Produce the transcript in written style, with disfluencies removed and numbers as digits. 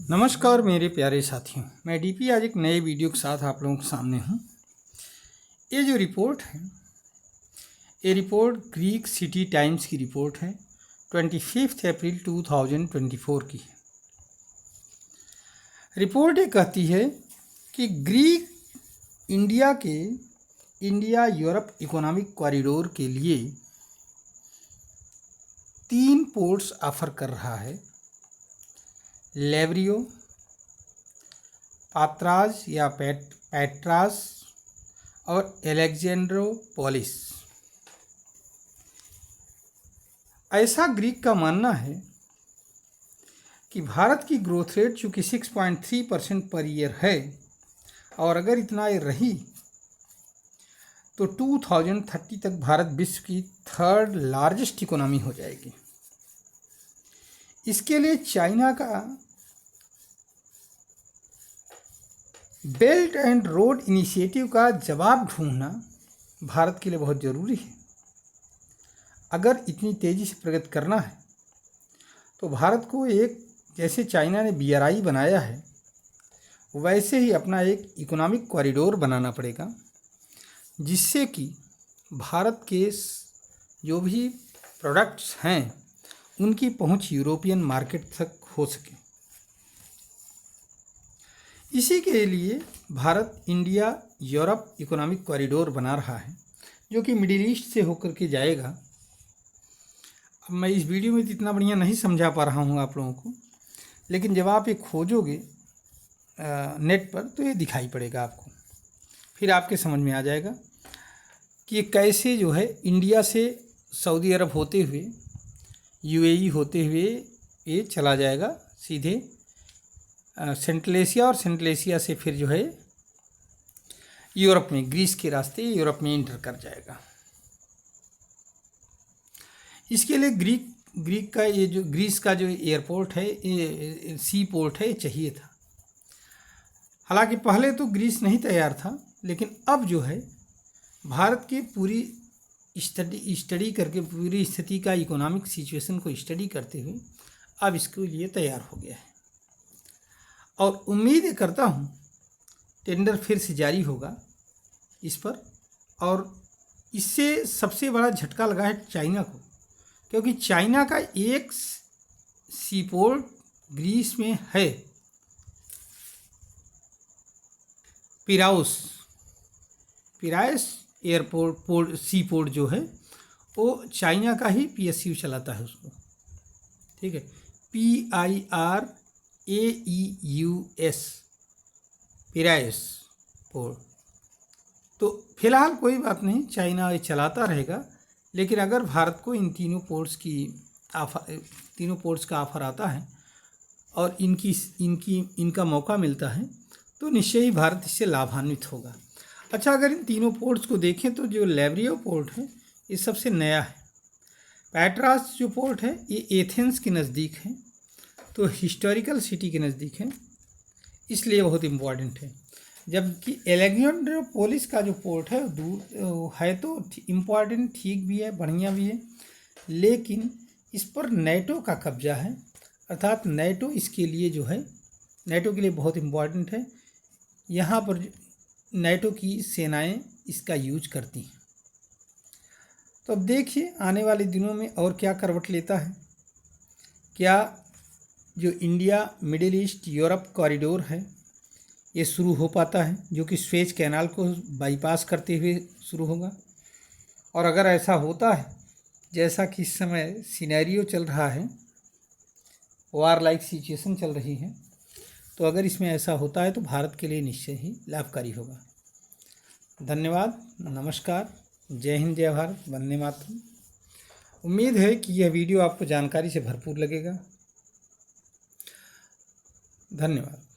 नमस्कार मेरे प्यारे साथियों, मैं डीपी आज एक नए वीडियो के साथ आप लोगों के सामने हूँ। ये जो रिपोर्ट है, ये रिपोर्ट ग्रीक सिटी टाइम्स की रिपोर्ट है, 25 अप्रैल 2024 की है। रिपोर्ट ये कहती है कि Greek India Europe economic corridor के लिए 3 पोर्ट्स ऑफर कर रहा है: लेवरियो, पात्राज या पैट्रास और एलेक्जेंड्रोपोलिस। ऐसा ग्रीक का मानना है कि भारत की ग्रोथ रेट चूँकि 6.3% पर ईयर है और अगर इतना ये रही तो 2030 तक भारत विश्व की 3rd लार्जेस्ट इकोनॉमी हो जाएगी। इसके लिए चाइना का बेल्ट एंड रोड इनिशिएटिव का जवाब ढूंढना भारत के लिए बहुत ज़रूरी है। अगर इतनी तेज़ी से प्रगति करना है तो भारत को एक, जैसे चाइना ने BRI बनाया है वैसे ही अपना एक इकोनॉमिक कॉरिडोर बनाना पड़ेगा, जिससे कि भारत के जो भी प्रोडक्ट्स हैं उनकी पहुंच यूरोपियन मार्केट तक हो सके। इसी के लिए Bharat India Europe economic corridor बना रहा है, जो कि मिडिल ईस्ट से होकर के जाएगा। अब मैं इस वीडियो में इतना बढ़िया नहीं समझा पा रहा हूँ आप लोगों को, लेकिन जब आप ये खोजोगे नेट पर तो ये दिखाई पड़ेगा आपको, फिर आपके समझ में आ जाएगा कि ये कैसे जो है इंडिया से सऊदी अरब होते हुए UAE होते हुए ये चला जाएगा सीधे सेंट्रल एशिया, और सेंट्रल एशिया से फिर जो है यूरोप में, ग्रीस के रास्ते यूरोप में इंटर कर जाएगा। इसके लिए ग्रीक का ये जो ग्रीस का जो एयरपोर्ट है, ये सी पोर्ट है, ये चाहिए था। हालांकि पहले तो ग्रीस नहीं तैयार था, लेकिन अब जो है भारत की पूरी स्टडी करके, पूरी स्थिति का इकोनॉमिक सिचुएशन को स्टडी करते हुए अब इसके लिए तैयार हो गया है। और उम्मीद करता हूँ टेंडर फिर से जारी होगा इस पर, और इससे सबसे बड़ा झटका लगा है चाइना को, क्योंकि चाइना का एक सीपोर्ट ग्रीस में है, पिरायस एयरपोर्ट सी पोर्ट जो है वो चाइना का ही PSU चलाता है उसको, ठीक है, PIRAEUS, पिरायस पोर्ट। तो फिलहाल कोई बात नहीं, चाइना ये चलाता रहेगा, लेकिन अगर भारत को इन तीनों पोर्ट्स का ऑफर आता है और इनका मौका मिलता है तो निश्चय ही भारत इससे लाभान्वित होगा। अच्छा, अगर इन तीनों पोर्ट्स को देखें तो जो लेवरियो पोर्ट है ये सबसे नया है। पैट्रास जो पोर्ट है ये एथेंस के नज़दीक है, तो हिस्टोरिकल सिटी के नज़दीक है, इसलिए बहुत इम्पॉर्टेंट है। जबकि एलेक्जेंड्रोपोलिस का जो पोर्ट है दूर है, तो इम्पॉर्टेंट, ठीक भी है, बढ़िया भी है, लेकिन इस पर नेटो का कब्जा है, अर्थात नेटो इसके लिए जो है, नेटो के लिए बहुत इम्पॉर्टेंट है। यहाँ पर नेटो की सेनाएं इसका यूज करती हैं। तो अब देखिए आने वाले दिनों में और क्या करवट लेता है। क्या जो India middle east Europe corridor है ये शुरू हो पाता है, जो कि स्वेज कैनाल को बाईपास करते हुए शुरू होगा। और अगर ऐसा होता है जैसा कि इस समय सिनेरियो चल रहा है, वार लाइक सिचुएशन चल रही है, तो अगर इसमें ऐसा होता है तो भारत के लिए निश्चय ही लाभकारी होगा। धन्यवाद, नमस्कार, जय हिंद, जय भारत, वंदे मातरम। उम्मीद है कि यह वीडियो आपको जानकारी से भरपूर लगेगा। धन्यवाद।